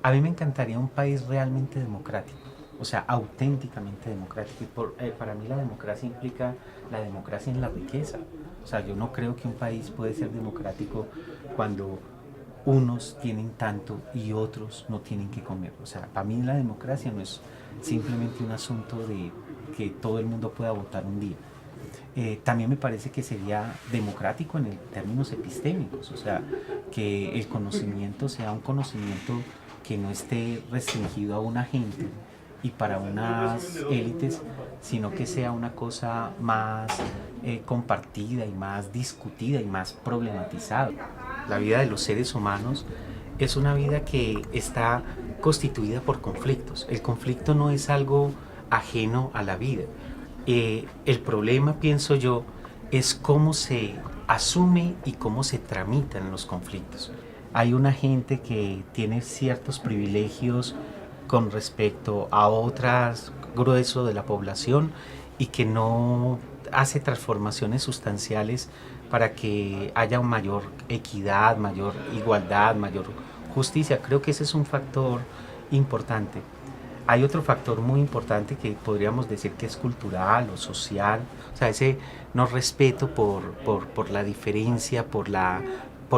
A mí me encantaría un país realmente democrático, o sea, auténticamente democrático. Para mí la democracia implica la democracia en la riqueza. O sea, yo no creo que un país puede ser democrático cuando unos tienen tanto y otros no tienen que comer. O sea, para mí la democracia no es simplemente un asunto de que todo el mundo pueda votar un día. También me parece que sería democrático en el términos epistémicos, o sea, que el conocimiento sea un conocimiento que no esté restringido a una gente y para unas élites, sino que sea una cosa más compartida y más discutida y más problematizada. La vida de los seres humanos es una vida que está constituida por conflictos. El conflicto no es algo ajeno a la vida. El problema, pienso yo, es cómo se asume y cómo se tramitan los conflictos. Hay una gente que tiene ciertos privilegios con respecto a otras grueso de la población y que no hace transformaciones sustanciales para que haya mayor equidad, mayor igualdad, mayor justicia. Creo que ese es un factor importante. Hay otro factor muy importante que podríamos decir que es cultural o social, o sea, ese no respeto por la diferencia, por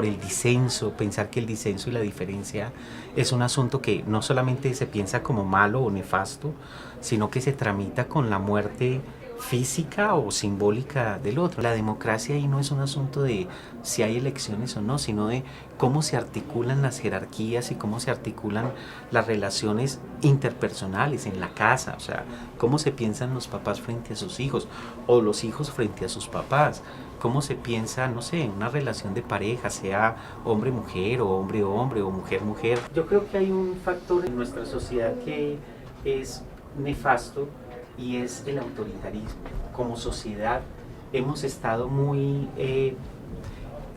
el disenso, pensar que el disenso y la diferencia es un asunto que no solamente se piensa como malo o nefasto, sino que se tramita con la muerte física o simbólica del otro. La democracia ahí no es un asunto de si hay elecciones o no, sino de cómo se articulan las jerarquías y cómo se articulan las relaciones interpersonales en la casa, o sea, cómo se piensan los papás frente a sus hijos o los hijos frente a sus papás, cómo se piensa, no sé, en una relación de pareja, sea hombre-mujer o hombre-hombre o mujer-mujer. Yo creo que hay un factor en nuestra sociedad que es nefasto y es el autoritarismo. Como sociedad hemos estado muy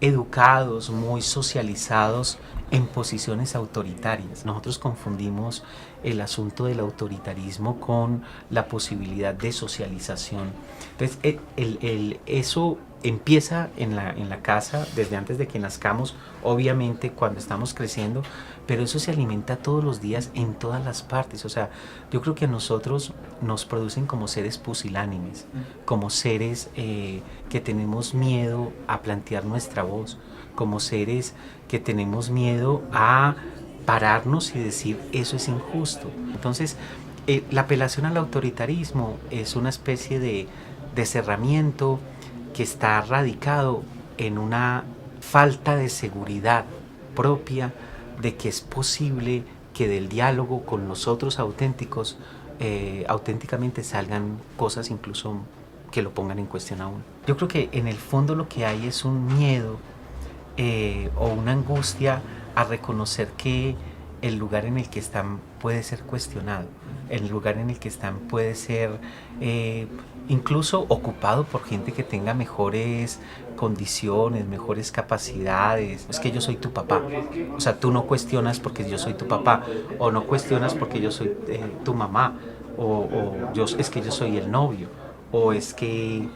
educados, muy socializados en posiciones autoritarias. Nosotros confundimos el asunto del autoritarismo con la posibilidad de socialización. Entonces, eso empieza en la casa desde antes de que nazcamos, obviamente cuando estamos creciendo, pero eso se alimenta todos los días en todas las partes. O sea, yo creo que a nosotros nos producen como seres pusilánimes, como seres que tenemos miedo a plantear nuestra voz, como seres que tenemos miedo a pararnos y decir eso es injusto. Entonces, la apelación al autoritarismo es una especie de cerramiento que está radicado en una falta de seguridad propia de que es posible que del diálogo con los otros auténticos auténticamente salgan cosas incluso que lo pongan en cuestión a uno. Yo creo que en el fondo lo que hay es un miedo o una angustia a reconocer que el lugar en el que están puede ser cuestionado, el lugar en el que están puede ser incluso ocupado por gente que tenga mejores condiciones, mejores capacidades. Es que yo soy tu papá, o sea, tú no cuestionas porque yo soy tu papá, o no cuestionas porque yo soy tu mamá, es que yo soy el novio, o es que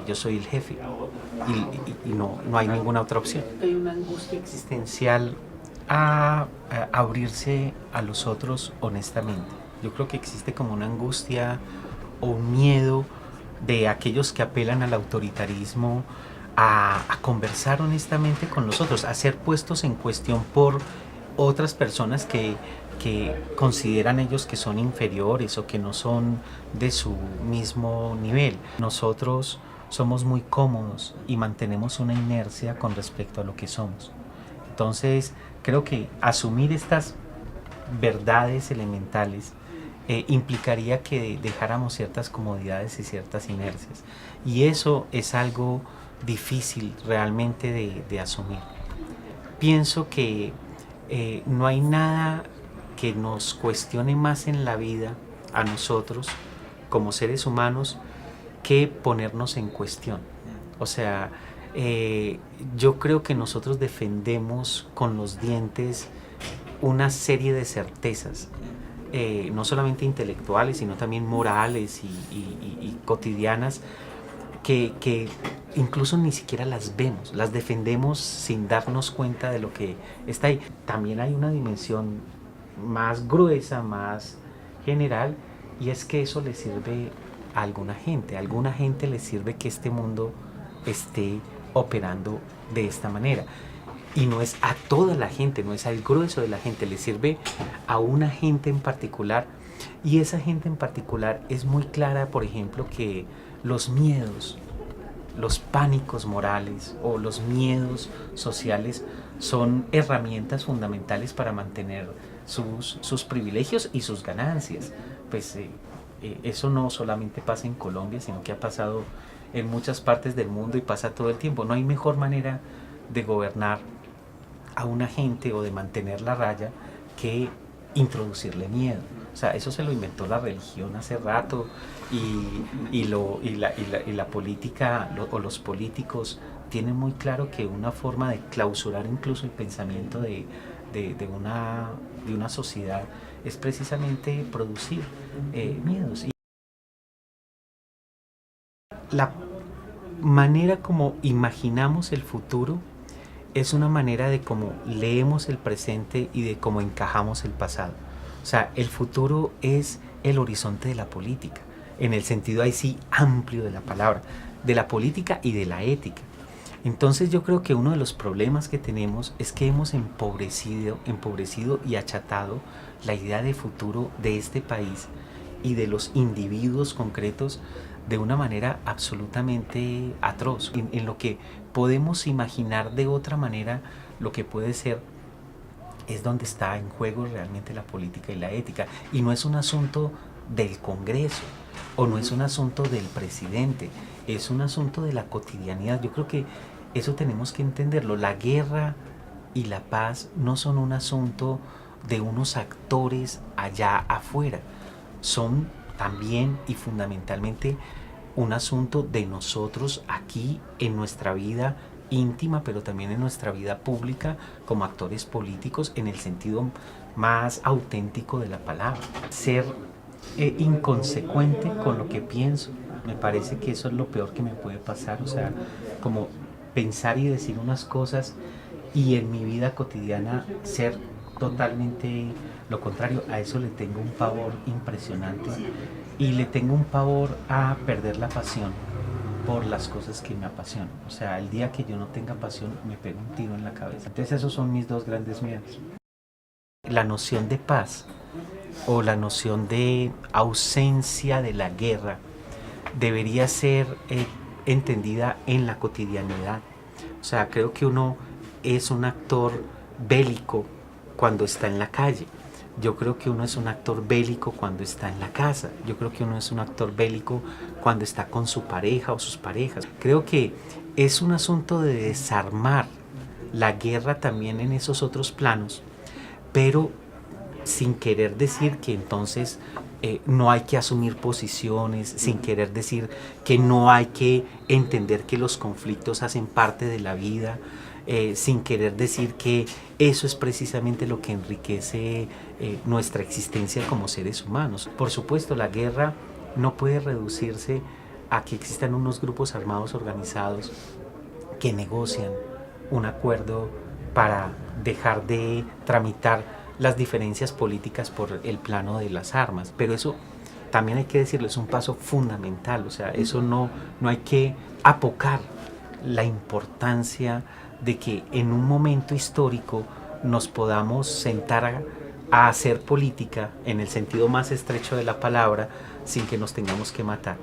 yo soy el jefe y no hay ninguna otra opción. Hay una angustia existencial a abrirse a los otros honestamente. Yo creo que existe como una angustia o un miedo de aquellos que apelan al autoritarismo a conversar honestamente con los otros, a ser puestos en cuestión por otras personas que consideran ellos que son inferiores o que no son de su mismo nivel. Nosotros somos muy cómodos y mantenemos una inercia con respecto a lo que somos. Entonces, creo que asumir estas verdades elementales implicaría que dejáramos ciertas comodidades y ciertas inercias. Y eso es algo difícil realmente de asumir. Pienso que no hay nada que nos cuestione más en la vida a nosotros como seres humanos que ponernos en cuestión. O sea, yo creo que nosotros defendemos con los dientes una serie de certezas, no solamente intelectuales, sino también morales y cotidianas, que incluso ni siquiera las vemos, las defendemos sin darnos cuenta de lo que está ahí. También hay una dimensión más gruesa, más general, y es que eso le sirve a alguna gente le sirve que este mundo esté operando de esta manera. Y no es a toda la gente, no es al grueso de la gente, le sirve a una gente en particular. Y esa gente en particular es muy clara, por ejemplo, que los miedos, los pánicos morales o los miedos sociales son herramientas fundamentales para mantener sus privilegios y sus ganancias. Pues eso no solamente pasa en Colombia, sino que ha pasado en muchas partes del mundo y pasa todo el tiempo. No hay mejor manera de gobernar a una gente o de mantener la raya que introducirle miedo. O sea, eso se lo inventó la religión hace rato y la política o los políticos tienen muy claro que una forma de clausurar incluso el pensamiento de una sociedad es precisamente producir miedos. Y la manera como imaginamos el futuro es una manera de cómo leemos el presente y de cómo encajamos el pasado. O sea, el futuro es el horizonte de la política, en el sentido ahí sí amplio de la palabra, de la política y de la ética. Entonces yo creo que uno de los problemas que tenemos es que hemos empobrecido y achatado la idea de futuro de este país y de los individuos concretos de una manera absolutamente atroz, en lo que podemos imaginar de otra manera lo que puede ser es donde está en juego realmente la política y la ética. Y no es un asunto del Congreso o no es un asunto del presidente, es un asunto de la cotidianidad. Yo creo que eso tenemos que entenderlo. La guerra y la paz no son un asunto de unos actores allá afuera, son también y fundamentalmente un asunto de nosotros aquí en nuestra vida íntima, pero también en nuestra vida pública como actores políticos en el sentido más auténtico de la palabra. Ser inconsecuente con lo que pienso, me parece que eso es lo peor que me puede pasar, o sea, como pensar y decir unas cosas y en mi vida cotidiana ser totalmente lo contrario. A eso le tengo un pavor impresionante y le tengo un pavor a perder la pasión por las cosas que me apasionan. O sea, el día que yo no tenga pasión me pego un tiro en la cabeza. Entonces esos son mis dos grandes miedos. La noción de paz o la noción de ausencia de la guerra debería ser entendida en la cotidianidad. O sea, creo que uno es un actor bélico cuando está en la calle. Yo creo que uno es un actor bélico cuando está en la casa. Yo creo que uno es un actor bélico cuando está con su pareja o sus parejas. Creo que es un asunto de desarmar la guerra también en esos otros planos, pero sin querer decir que entonces no hay que asumir posiciones, sin querer decir que no hay que entender que los conflictos hacen parte de la vida, sin querer decir que eso es precisamente lo que enriquece nuestra existencia como seres humanos. Por supuesto, la guerra no puede reducirse a que existan unos grupos armados organizados que negocian un acuerdo para dejar de tramitar las diferencias políticas por el plano de las armas, pero eso también hay que decirlo, es un paso fundamental. O sea, eso no hay que apocar la importancia de que en un momento histórico nos podamos sentar a hacer política en el sentido más estrecho de la palabra sin que nos tengamos que matar.